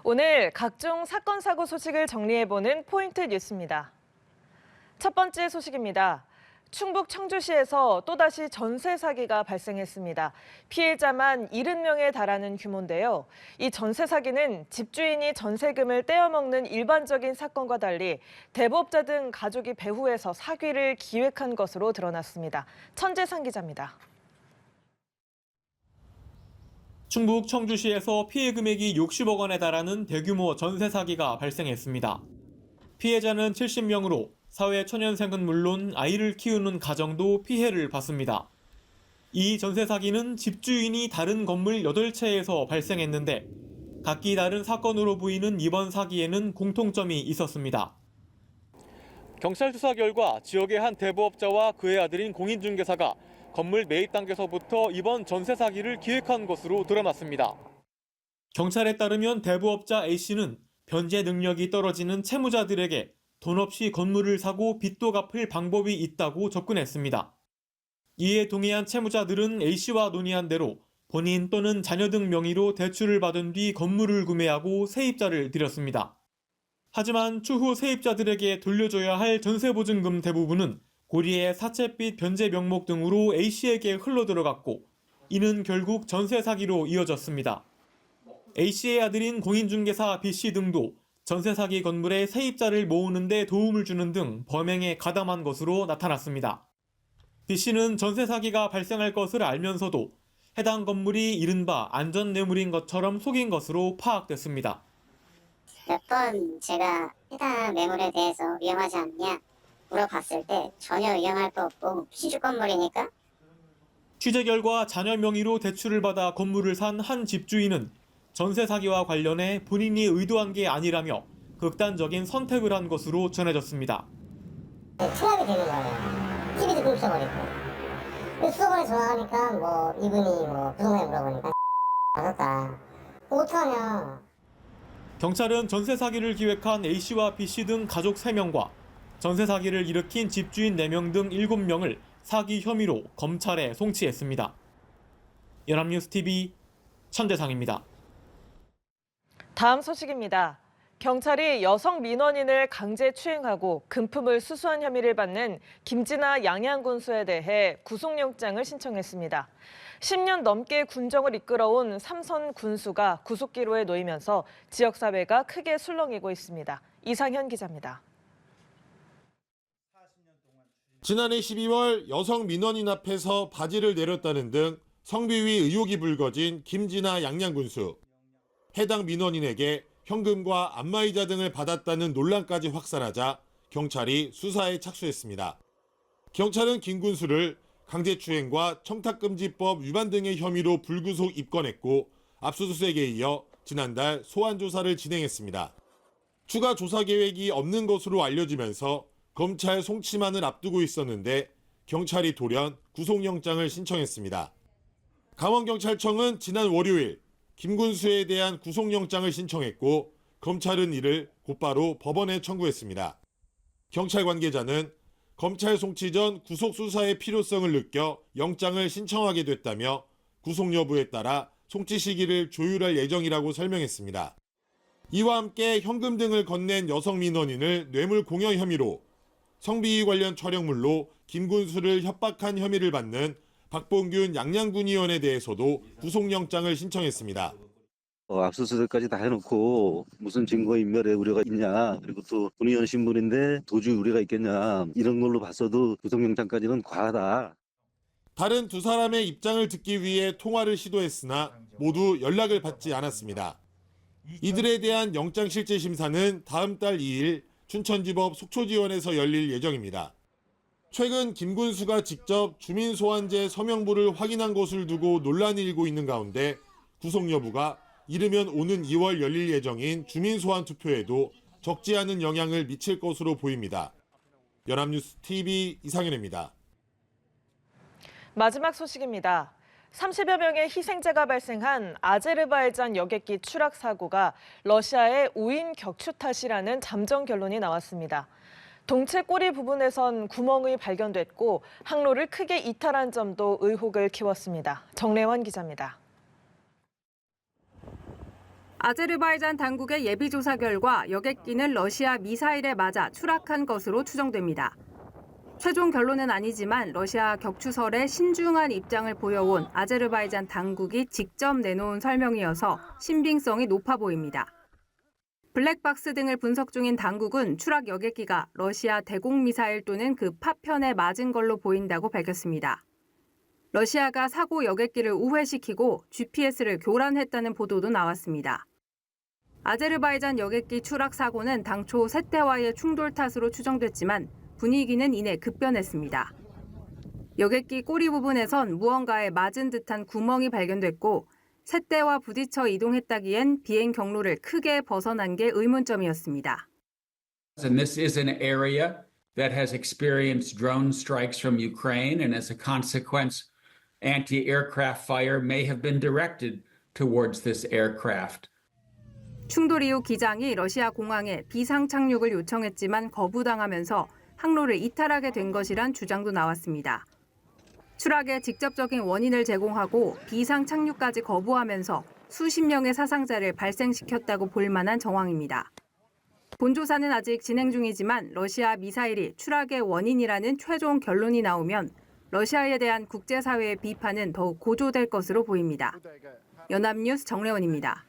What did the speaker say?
오늘 각종 사건, 사고 소식을 정리해보는 포인트 뉴스입니다. 첫 번째 소식입니다. 충북 청주시에서 또다시 전세 사기가 발생했습니다. 피해자만 70명에 달하는 규모인데요. 이 전세 사기는 집주인이 전세금을 떼어먹는 일반적인 사건과 달리 대부업자 등 가족이 배후에서 사기를 기획한 것으로 드러났습니다. 천재상 기자입니다. 충북 청주시에서 피해 금액이 60억 원에 달하는 대규모 전세 사기가 발생했습니다. 피해자는 70명으로 사회 초년생은 물론 아이를 키우는 가정도 피해를 봤습니다. 이 전세 사기는 집주인이 다른 건물 8채에서 발생했는데 각기 다른 사건으로 보이는 이번 사기에는 공통점이 있었습니다. 경찰 수사 결과 지역의 한 대부업자와 그의 아들인 공인중개사가 건물 매입 단계서부터 이번 전세 사기를 기획한 것으로 드러났습니다. 경찰에 따르면 대부업자 A씨는 변제 능력이 떨어지는 채무자들에게 돈 없이 건물을 사고 빚도 갚을 방법이 있다고 접근했습니다. 이에 동의한 채무자들은 A씨와 논의한 대로 본인 또는 자녀 등 명의로 대출을 받은 뒤 건물을 구매하고 세입자를 들였습니다. 하지만 추후 세입자들에게 돌려줘야 할 전세보증금 대부분은 고리의 사채빚 변제 명목 등으로 A씨에게 흘러들어갔고 이는 결국 전세 사기로 이어졌습니다. A씨의 아들인 공인중개사 B씨 등도 전세 사기 건물에 세입자를 모으는 데 도움을 주는 등 범행에 가담한 것으로 나타났습니다. B씨는 전세 사기가 발생할 것을 알면서도 해당 건물이 이른바 안전뇌물인 것처럼 속인 것으로 파악됐습니다. 몇 번 제가 해당 매물에 대해서 위험하지 않냐 물어봤을 때 전혀 위험할 거 없고 신축 건물이니까. 취재 결과 자녀 명의로 대출을 받아 건물을 산 한 집주인은 전세 사기와 관련해 본인이 의도한 게 아니라며 극단적인 선택을 한 것으로 전해졌습니다. 투합이 되는 거예요. TV도 끊겨버리고. 수도관에 전화하니까 이분이 부동산에 물어보니까 맞았다. 어떡하냐. 경찰은 전세 사기를 기획한 A씨와 B씨 등 가족 3명과 전세 사기를 일으킨 집주인 4명 등 7명을 사기 혐의로 검찰에 송치했습니다. 연합뉴스TV 천재상입니다. 다음 소식입니다. 경찰이 여성 민원인을 강제 추행하고 금품을 수수한 혐의를 받는 김진아 양양군수에 대해 구속영장을 신청했습니다. 10년 넘게 군정을 이끌어온 삼선 군수가 구속기로에 놓이면서 지역사회가 크게 술렁이고 있습니다. 이상현 기자입니다. 지난해 12월 여성 민원인 앞에서 바지를 내렸다는 등 성비위 의혹이 불거진 김진아 양양군수. 해당 민원인에게 현금과 안마의자 등을 받았다는 논란까지 확산하자 경찰이 수사에 착수했습니다. 경찰은 김 군수를 강제추행과 청탁금지법 위반 등의 혐의로 불구속 입건했고 압수수색에 이어 지난달 소환조사를 진행했습니다. 추가 조사 계획이 없는 것으로 알려지면서 검찰 송치만을 앞두고 있었는데 경찰이 돌연 구속영장을 신청했습니다. 강원경찰청은 지난 월요일 김 군수에 대한 구속영장을 신청했고 검찰은 이를 곧바로 법원에 청구했습니다. 경찰 관계자는 검찰 송치 전 구속 수사의 필요성을 느껴 영장을 신청하게 됐다며 구속 여부에 따라 송치 시기를 조율할 예정이라고 설명했습니다. 이와 함께 현금 등을 건넨 여성 민원인을 뇌물 공여 혐의로 성비위 관련 촬영물로 김 군수를 협박한 혐의를 받는 박봉균 양양군의원에 대해서도 구속영장을 신청했습니다. 압수수색까지 다 해놓고 무슨 증거인멸의 우려가 있냐, 그리고 또 군의원 신분인데 도주 우려가 있겠냐, 이런 걸로 봤어도 구속영장까지는 과하다. 다른 두 사람의 입장을 듣기 위해 통화를 시도했으나 모두 연락을 받지 않았습니다. 이들에 대한 영장실질심사는 다음 달 2일 춘천지법 속초지원에서 열릴 예정입니다. 최근 김 군수가 직접 주민소환제 서명부를 확인한 것을 두고 논란이 일고 있는 가운데 구속 여부가 이르면 오는 2월 열릴 예정인 주민소환 투표에도 적지 않은 영향을 미칠 것으로 보입니다. 연합뉴스TV 이상현입니다. 마지막 소식입니다. 30여 명의 희생자가 발생한 아제르바이잔 여객기 추락 사고가 러시아의 우인 격추 탓이라는 잠정 결론이 나왔습니다. 동체 꼬리 부분에선 구멍이 발견됐고 항로를 크게 이탈한 점도 의혹을 키웠습니다. 정래원 기자입니다. 아제르바이잔 당국의 예비조사 결과 여객기는 러시아 미사일에 맞아 추락한 것으로 추정됩니다. 최종 결론은 아니지만 러시아 격추설에 신중한 입장을 보여온 아제르바이잔 당국이 직접 내놓은 설명이어서 신빙성이 높아 보입니다. 블랙박스 등을 분석 중인 당국은 추락 여객기가 러시아 대공미사일 또는 그 파편에 맞은 걸로 보인다고 밝혔습니다. 러시아가 사고 여객기를 우회시키고 GPS를 교란했다는 보도도 나왔습니다. 아제르바이잔 여객기 추락 사고는 당초 셋대와의 충돌 탓으로 추정됐지만 분위기는 이내 급변했습니다. 여객기 꼬리 부분에선 무언가에 맞은 듯한 구멍이 발견됐고 셋대와 부딪혀 이동했다기엔 비행 경로를 크게 벗어난 게 의문점이었습니다. And this is an area that has experienced drone strikes from Ukraine, and as a consequence, anti-aircraft fire may have been directed towards this aircraft. 충돌 이후 기장이 러시아 공항에 비상 착륙을 요청했지만 거부당하면서 항로를 이탈하게 된 것이란 주장도 나왔습니다. 추락의 직접적인 원인을 제공하고 비상 착륙까지 거부하면서 수십 명의 사상자를 발생시켰다고 볼 만한 정황입니다. 본조사는 아직 진행 중이지만 러시아 미사일이 추락의 원인이라는 최종 결론이 나오면 러시아에 대한 국제사회의 비판은 더욱 고조될 것으로 보입니다. 연합뉴스 정래원입니다.